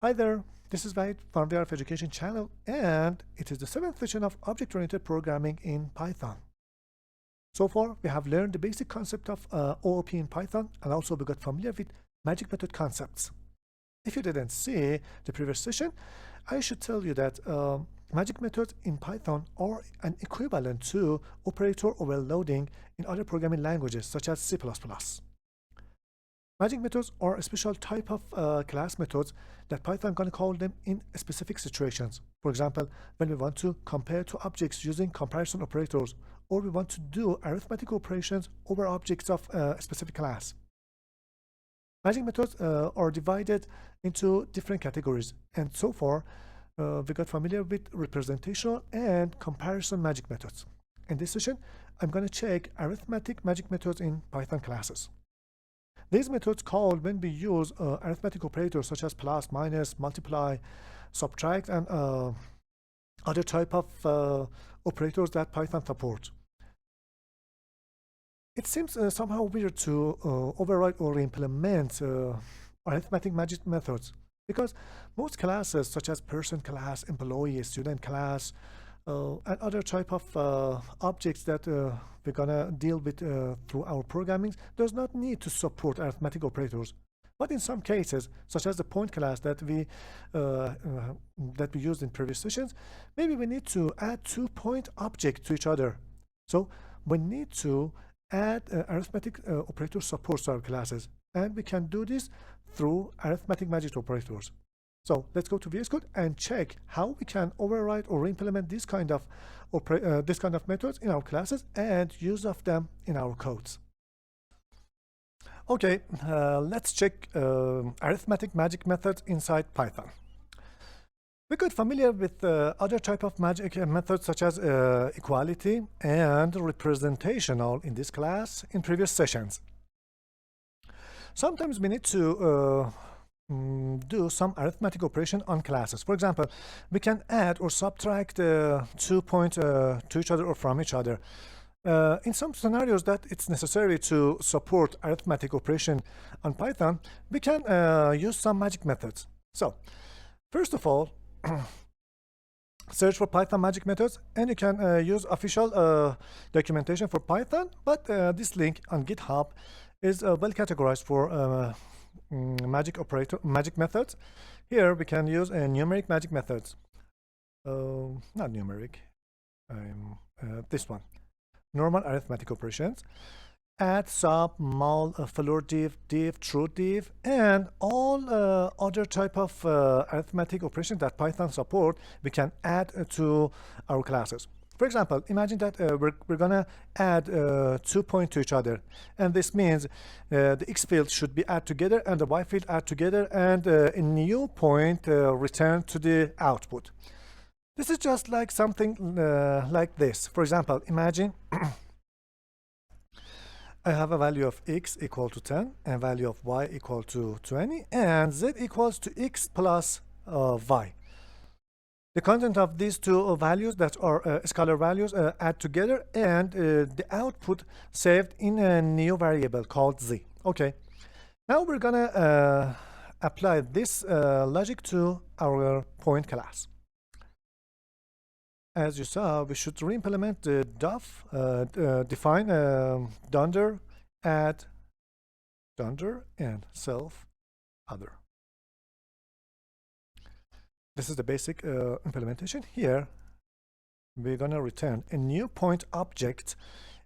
Hi there, this is Vahid from the Art of Education channel, and it is the 7th session of object-oriented programming in Python. So far, we have learned the basic concept of OOP in Python, and also we got familiar with magic method concepts. If you didn't see the previous session, I should tell you that magic methods in Python are an equivalent to operator overloading in other programming languages such as C++. Magic methods are a special type of class methods that Python gonna call them in specific situations. For example, when we want to compare two objects using comparison operators, or we want to do arithmetic operations over objects of a specific class. Magic methods are divided into different categories, and so far we got familiar with representational and comparison magic methods. In this session, I'm gonna check arithmetic magic methods in Python classes. These methods called when we use arithmetic operators such as plus, minus, multiply, subtract, and other type of operators that Python supports. It seems somehow weird to override or implement arithmetic magic methods because most classes such as person class, employee, student class, and other type of objects that we're gonna deal with through our programming does not need to support arithmetic operators. But in some cases, such as the point class that we used in previous sessions, maybe we need to add 2 point objects to each other. So we need to add arithmetic operator support to our classes, and we can do this through arithmetic magic operators. So let's go to VS Code and check how we can override or implement this kind of methods in our classes and use of them in our codes. Okay, let's check arithmetic magic methods inside Python. We got familiar with other type of magic methods such as equality and representational in this class in previous sessions. Sometimes we need to do some arithmetic operation on classes. For example, we can add or subtract 2 points to each other or from each other. In some scenarios that it's necessary to support arithmetic operation on Python, we can use some magic methods. So, first of all, search for Python magic methods, and you can use official documentation for Python, but this link on GitHub is well categorized for magic methods. Here we can use numeric magic methods. Not numeric, this one. Normal arithmetic operations. Add, sub, mul, floor div, true div, and all other type of arithmetic operations that Python support, we can add to our classes. For example, imagine that we're gonna add 2 points to each other, and this means the x field should be add together and the y field add together, and a new point return to the output. This is just like something like this. For example, imagine I have a value of x equal to 10 and value of y equal to 20 and z equals to x plus y. The content of these two values that are scalar values add together, and the output saved in a new variable called z. Okay, now we're gonna apply this logic to our point class. As you saw, we should re-implement the define dunder, add dunder, and self other. This is the basic implementation. Here we're gonna return a new point object,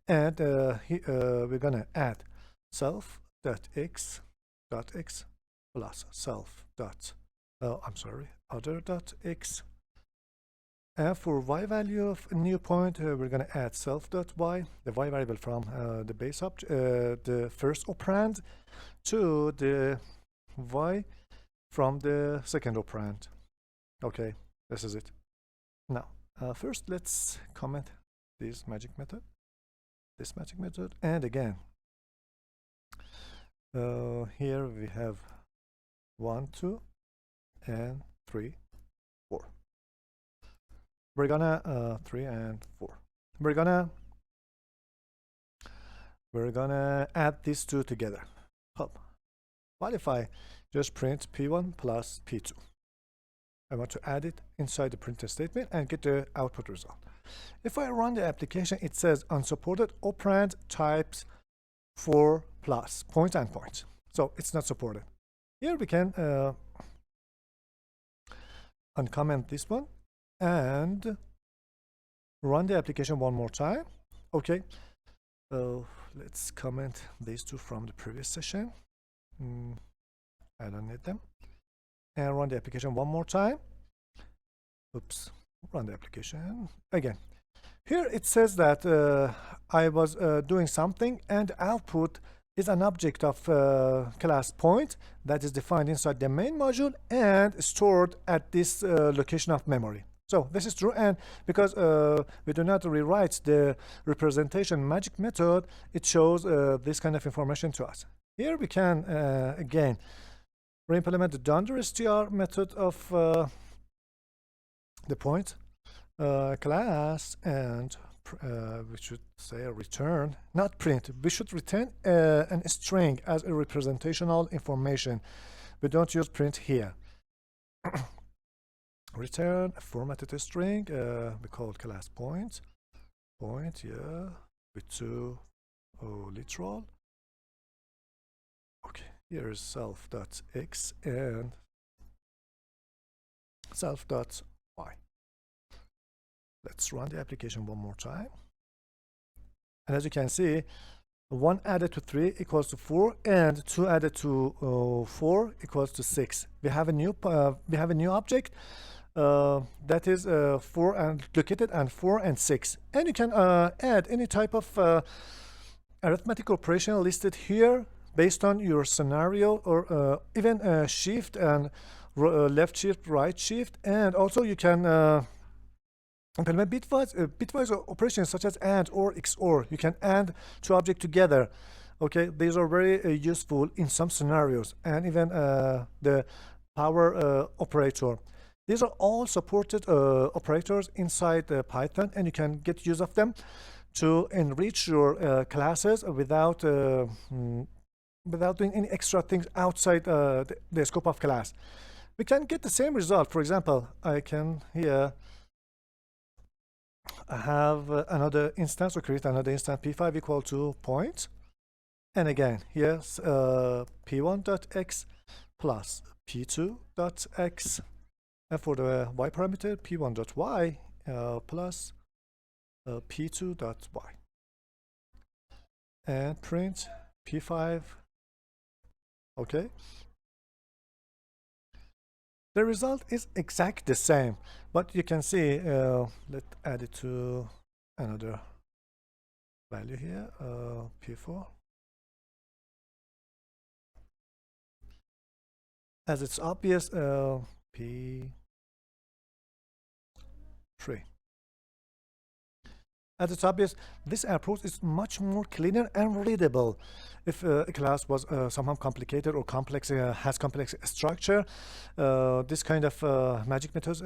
and we're gonna add self.x plus other.x. And for y value of a new point, we're gonna add self.y, the y variable from the base object, the first operand, to the y from the second operand. Okay, this is it. Now, first let's comment this magic method, and again, here we have 1, 2, and 3, 4. We're gonna 3 and 4. We're gonna add these two together. What if I just print p1 plus p2? I want to add it inside the printf statement and get the output result. If I run the application, it says unsupported operand types 4 plus point and point. So it's not supported. Here we can uncomment this one and run the application one more time. Okay, let's comment these two from the previous session. I don't need them. And run the application one more time. Oops, run the application again. Here it says that I was doing something, and output is an object of class point that is defined inside the main module and stored at this location of memory. So this is true, and because we do not rewrite the representation magic method, it shows this kind of information to us. Here we can again re-implement the dunder str method of the point class, and we should say return, not print. We should return a string as a representational information. We don't use print here. Return a formatted string. We call it class point. Point, yeah, with two literal. Okay, here is self.x and self.y. Let's run the application one more time. And as you can see, 1 added to 3 equals to 4, and 2 added to 4 equals to 6. We have a new object that is 4 and located and 4 and 6. And you can add any type of arithmetic operation listed here based on your scenario, or even shift and left shift, right shift, and also you can implement bitwise operations such as AND or XOR. You can AND two objects together. Okay, these are very useful in some scenarios, and even the power operator. These are all supported operators inside Python, and you can get use of them to enrich your classes without doing any extra things outside the scope of class. We can get the same result. For example, I can here have another instance, or create another instance, p5 equal to point, and again here's p1.x plus p2.x, and for the y parameter p1.y plus p2.y, and print p5. Okay, the result is exactly the same, but you can see, let's add it to another value here, p4. As it's obvious, p3. As it's obvious, this approach is much more cleaner and readable. If a class was somehow complicated or complex, has complex structure, this kind of magic methods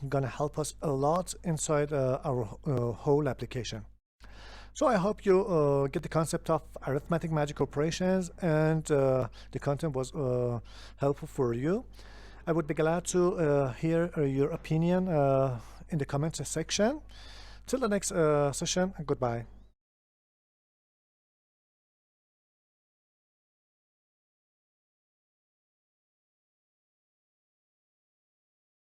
gonna help us a lot inside our whole application. So I hope you get the concept of arithmetic magic operations, and the content was helpful for you. I would be glad to hear your opinion in the comments section. Till the next session, goodbye.